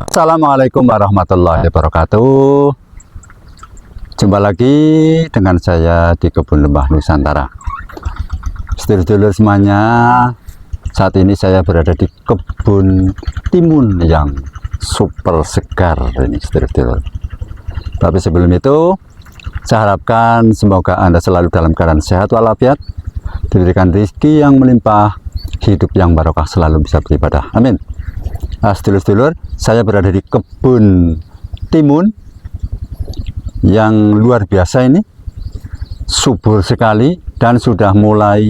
Assalamualaikum warahmatullahi wabarakatuh. Jumpa lagi dengan saya di Kebun Lembah Nusantara. Sedulur-sedulur semuanya, saat ini saya berada di kebun timun yang super segar ini, sedulur-sedulur. Tapi sebelum itu, saya harapkan semoga Anda selalu dalam keadaan sehat walafiat, diberikan rezeki yang melimpah, hidup yang barokah, selalu bisa beribadah. Amin. Nah, sedulur-sedulur, saya berada di kebun timun yang luar biasa ini, subur sekali dan sudah mulai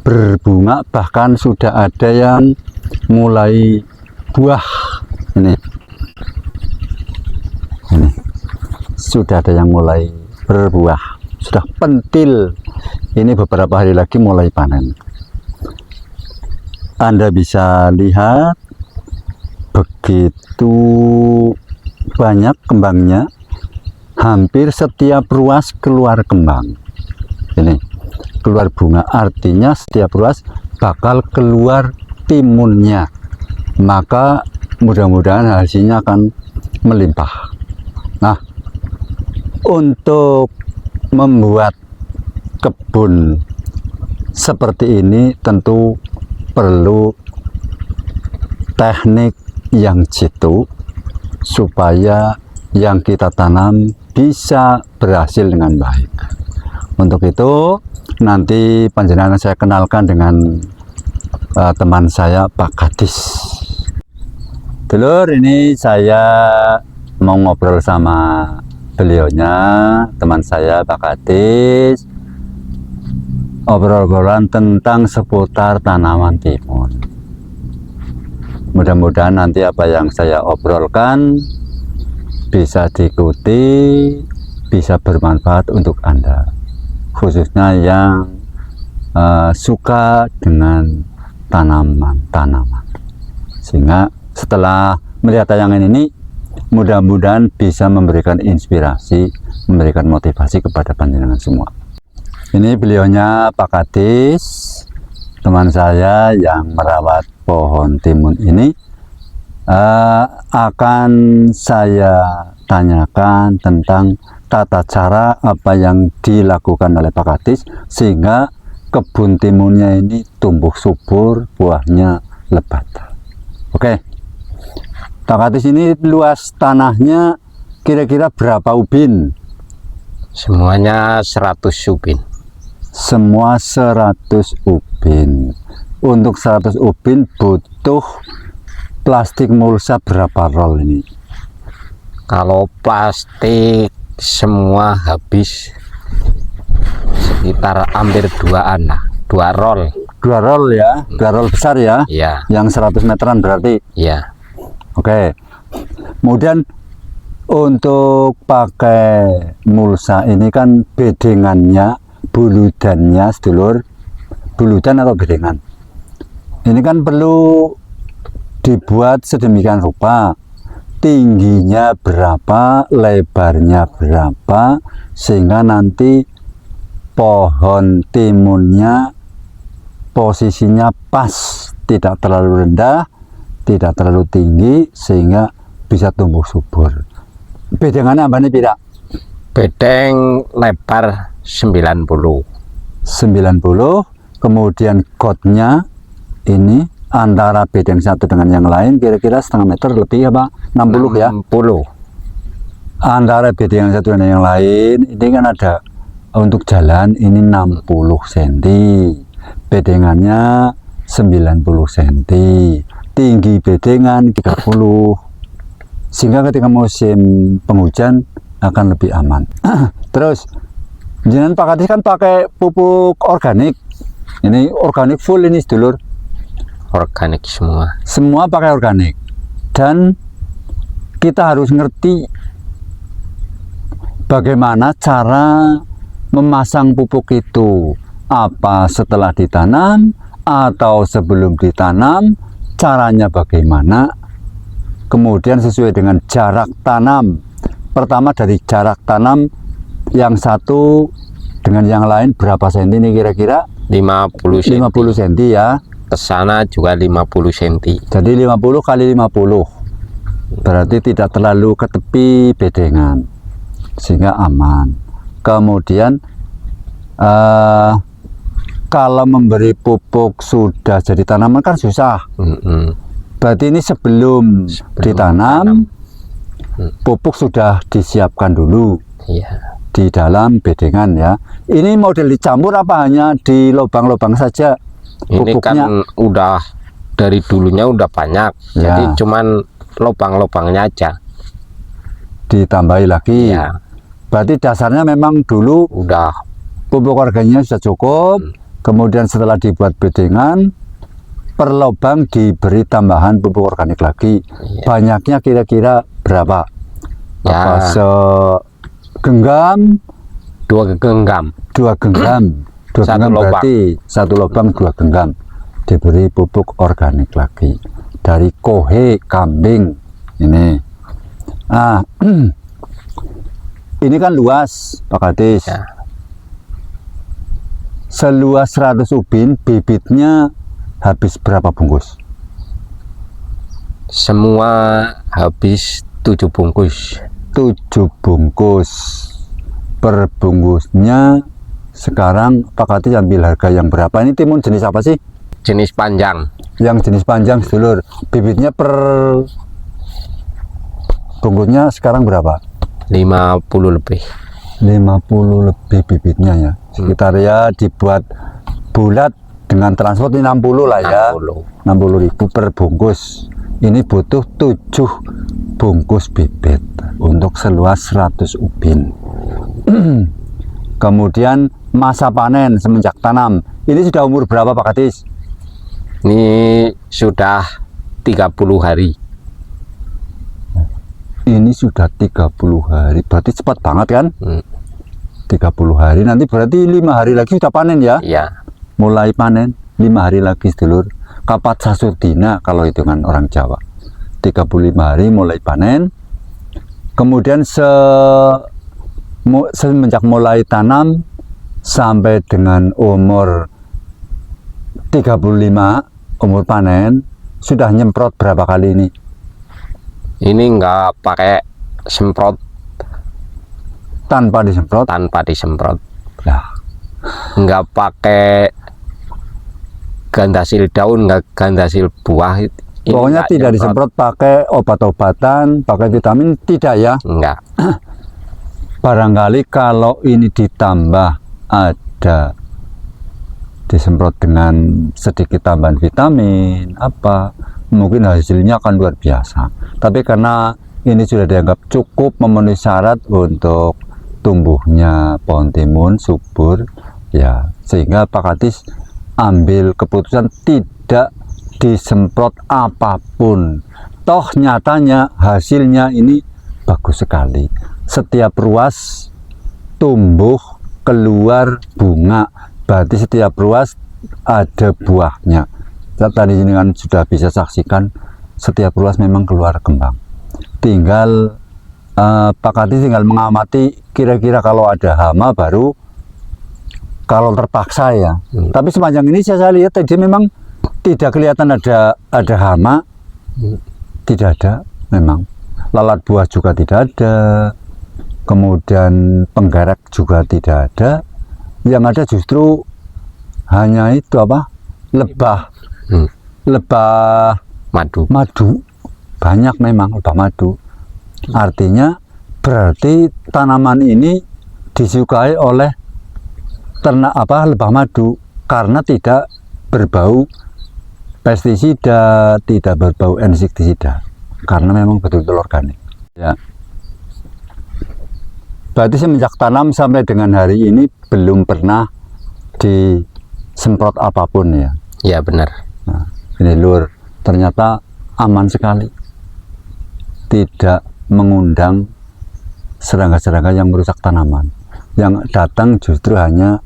berbunga, bahkan sudah ada yang mulai buah. Ini sudah ada yang mulai berbuah, sudah pentil. Ini beberapa hari lagi mulai panen. Anda bisa lihat begitu banyak kembangnya, hampir setiap ruas keluar kembang. Ini keluar bunga, artinya setiap ruas bakal keluar timunnya, maka mudah-mudahan hasilnya akan melimpah. Nah, untuk membuat kebun seperti ini tentu perlu teknik yang jitu supaya yang kita tanam bisa berhasil dengan baik. Untuk itu nanti panjenengan saya kenalkan dengan teman saya, Pak Kadis. Dulur, ini saya mau ngobrol sama beliaunya, teman saya Pak Kadis, obrol-obrolan tentang seputar tanaman timun. Mudah-mudahan nanti apa yang saya obrolkan bisa diikuti, bisa bermanfaat untuk Anda, khususnya yang suka dengan tanaman-tanaman. Sehingga setelah melihat tayangan ini, mudah-mudahan bisa memberikan inspirasi, memberikan motivasi kepada panjenengan semua. Ini beliaunya Pak Kadis, teman saya yang merawat pohon timun ini. Akan saya tanyakan tentang tata cara apa yang dilakukan oleh Pak Kadis sehingga kebun timunnya ini tumbuh subur, buahnya lebat. Oke, Pak Kadis, ini luas tanahnya kira-kira berapa ubin? Semuanya 100 ubin. Semua 100 ubin. Untuk 100 ubin butuh plastik mulsa berapa roll ini? Kalau plastik semua habis sekitar hampir 2 roll. 2 roll ya, 2 roll besar ya? Iya. Yang 100 meteran berarti? Iya. Oke. Kemudian untuk pakai mulsa ini kan bedengannya, buludannya, sedulur, buludan atau bedengan, ini kan perlu dibuat sedemikian rupa, tingginya berapa, lebarnya berapa, sehingga nanti pohon timunnya posisinya pas, tidak terlalu rendah, tidak terlalu tinggi, sehingga bisa tumbuh subur. Bedengannya apa nih, Pira? Bedeng lebar 90. Kemudian gotnya ini antara bedeng satu dengan yang lain kira-kira setengah meter lebih apa? 60 ya? 60. Antara bedeng yang satu dengan yang lain ini kan ada untuk jalan ini 60 cm, bedengannya 90 cm, tinggi bedengan 30, sehingga ketika musim penghujan akan lebih aman. Terus jenengan Pak Kadis kan pakai pupuk organik, ini organik full ini, sedulur. Organik semua. Semua pakai organik. Dan kita harus ngerti bagaimana cara memasang pupuk itu. Apa setelah ditanam atau sebelum ditanam, caranya bagaimana. Kemudian sesuai dengan jarak tanam. Pertama dari jarak tanam yang satu dengan yang lain berapa senti ini kira-kira? 50 cm. 50 cm ya. Ke sana juga 50 cm. Jadi 50 kali 50. berarti tidak terlalu ke tepi bedengan sehingga aman. Kemudian kalau memberi pupuk sudah jadi tanaman kan susah. Berarti ini sebelum ditanam pupuk sudah disiapkan dulu di dalam bedengan ya. Ini model dicampur apa hanya di lubang-lubang saja? Ini Pupuknya kan udah dari dulunya udah banyak, Ya. jadi cuman lubang-lubangnya aja ditambahi lagi. ya. Berarti dasarnya memang dulu Udah pupuk organiknya sudah cukup. Kemudian setelah dibuat bedengan, per lubang diberi tambahan pupuk organik lagi. Banyaknya kira-kira berapa? Ya. Apa segenggam? 2 genggam. 2 genggam. 2 Satu genggam lubang. berarti 1 lubang 2 genggam. Diberi pupuk organik lagi. Dari kohe kambing. Ini. Ini kan luas, Pak Kadis. Ya. Seluas 100 ubin, bibitnya habis berapa bungkus? Semua habis 7 bungkus. 7 bungkus. Per bungkusnya sekarang Pak Kadis ambil harga yang berapa? Ini timun jenis apa sih? Jenis panjang. Yang jenis panjang, sedulur. Bibitnya per bungkusnya sekarang berapa? 50 lebih. 50 lebih bibitnya ya. Sekitar ya dibuat bulat dengan transport ini 60 lah ya. 60.000 per bungkus. Ini butuh 7 bungkus bibit untuk seluas 100 ubin. Kemudian masa panen semenjak tanam. Ini sudah umur berapa Pak Kadis? Ini sudah 30 hari. Ini sudah 30 hari. Berarti cepat banget kan? 30 hari. Nanti berarti 5 hari lagi sudah panen ya? Ya. Mulai panen 5 hari lagi sedulur. Kapat sasurdina kalau hitungan orang Jawa. 35 hari mulai panen. Kemudian semenjak mulai tanam sampai dengan umur 35 umur panen sudah nyemprot berapa kali ini? Ini nggak pakai semprot, Tanpa disemprot? tanpa disemprot. Nah, Nggak pakai gandasil daun, nggak gandasil buah. Ini pokoknya nggak tidak nyemprot. disemprot pakai obat-obatan, pakai vitamin, tidak ya? Nggak. Barangkali kalau ini ditambah ada disemprot dengan sedikit tambahan vitamin apa, mungkin hasilnya akan luar biasa. Tapi karena ini sudah dianggap cukup memenuhi syarat untuk tumbuhnya pohon timun subur ya, sehingga Pak Kadis ambil keputusan tidak disemprot apapun. Toh nyatanya hasilnya ini bagus sekali. Setiap ruas tumbuh keluar bunga, berarti setiap ruas ada buahnya. Tadi ini kan sudah bisa saksikan setiap ruas memang keluar kembang. Tinggal Pak Kadis tinggal mengamati kira-kira kalau ada hama baru, kalau terpaksa ya. Tapi sepanjang ini saya lihat tadi memang tidak kelihatan ada hama, tidak ada memang. Lalat buah juga tidak ada, kemudian penggerak juga tidak ada. Yang ada justru hanya itu apa? Lebah, lebah Madu. banyak memang lebah madu. Artinya berarti tanaman ini disukai oleh ternak lebah madu karena tidak berbau pestisida, tidak berbau insektisida, karena memang betul-betul organik ya. Berarti semenjak tanam sampai dengan hari ini belum pernah disemprot apapun ya? Ya benar. Nah, ini lur, ternyata aman sekali, tidak mengundang serangga-serangga yang merusak tanaman. Yang datang justru hanya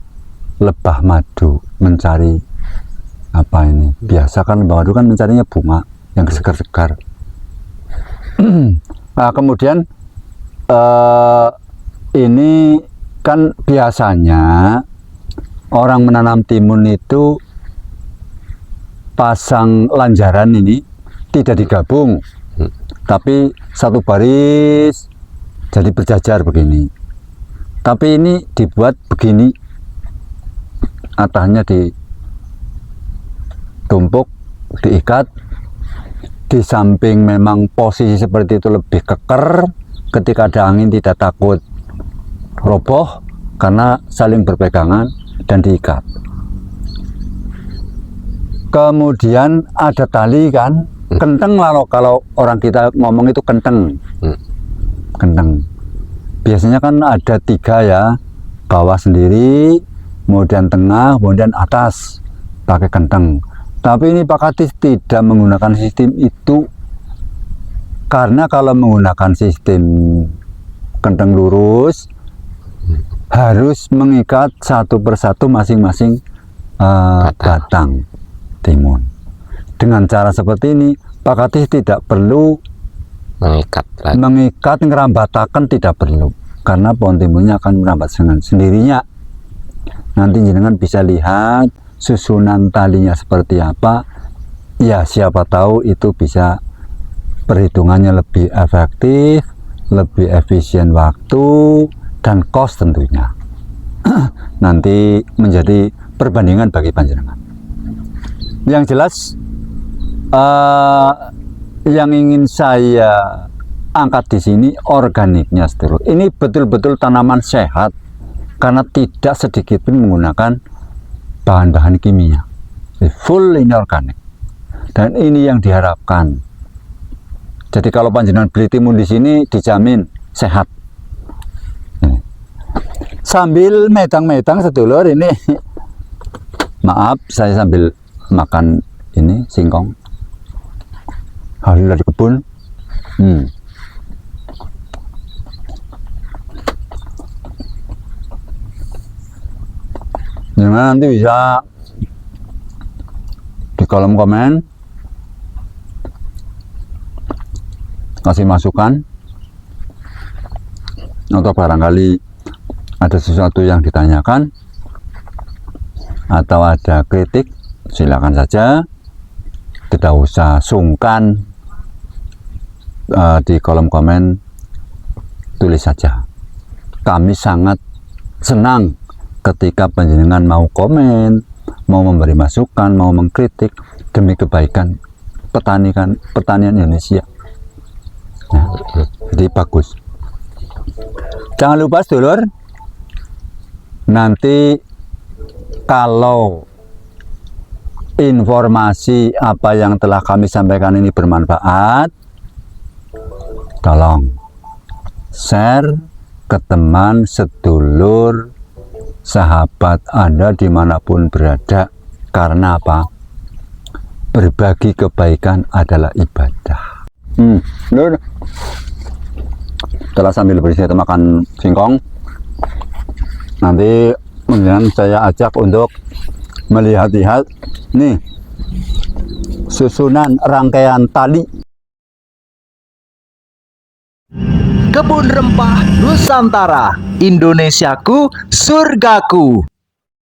lebah madu mencari apa ini, biasa kan lebah madu kan mencarinya bunga yang segar-segar. Nah, kemudian ini kan biasanya orang menanam timun itu pasang lanjaran ini tidak digabung, tapi satu baris jadi berjajar begini. Tapi ini dibuat begini, atasnya ditumpuk, diikat. Di samping memang posisi seperti itu lebih keker, ketika ada angin tidak takut roboh karena saling berpegangan dan diikat. Kemudian ada tali kan, kenteng lah kalau orang kita ngomong itu kenteng. Kenteng. Biasanya kan ada 3 ya, bawah sendiri, kemudian tengah, kemudian atas pakai kenteng. Tapi ini Pak Kadis tidak menggunakan sistem itu, karena kalau menggunakan sistem kenteng lurus harus mengikat satu persatu masing-masing batang timun. Dengan cara seperti ini Pak Kadis tidak perlu mengikat ngerambatakan, tidak perlu, karena pohon timunnya akan merambat dengan sendirinya. Nanti jenengan bisa lihat susunan talinya seperti apa ya, siapa tahu itu bisa perhitungannya lebih efektif, lebih efisien waktu dan cost tentunya. Nanti menjadi perbandingan bagi panjenengan. Yang jelas yang ingin saya angkat di sini organiknya sedulur. Ini betul-betul tanaman sehat karena tidak sedikit pun menggunakan bahan-bahan kimia. Full ini organik. Dan ini yang diharapkan. Jadi kalau panjenengan beli timun di sini dijamin sehat. Sambil medang-medang sedulur ini, maaf saya sambil makan ini singkong hasil dari kebun. Jangan nanti bisa di kolom komen kasih masukan, atau barangkali ada sesuatu yang ditanyakan atau ada kritik, silakan saja, tidak usah sungkan di kolom komen, tulis saja. Kami sangat senang ketika panjenengan mau komen, mau memberi masukan, mau mengkritik demi kebaikan pertanian Indonesia. Nah, jadi bagus. Jangan lupa sedulur, nanti kalau informasi apa yang telah kami sampaikan ini bermanfaat, tolong share ke teman, sedulur, sahabat Anda dimanapun berada. Karena apa? Berbagi kebaikan adalah ibadah. Setelah sambil beristirahat makan singkong, nanti kemudian saya ajak untuk melihat-lihat nih susunan rangkaian tali. Kebun Rempah Nusantara, Indonesiaku, surgaku.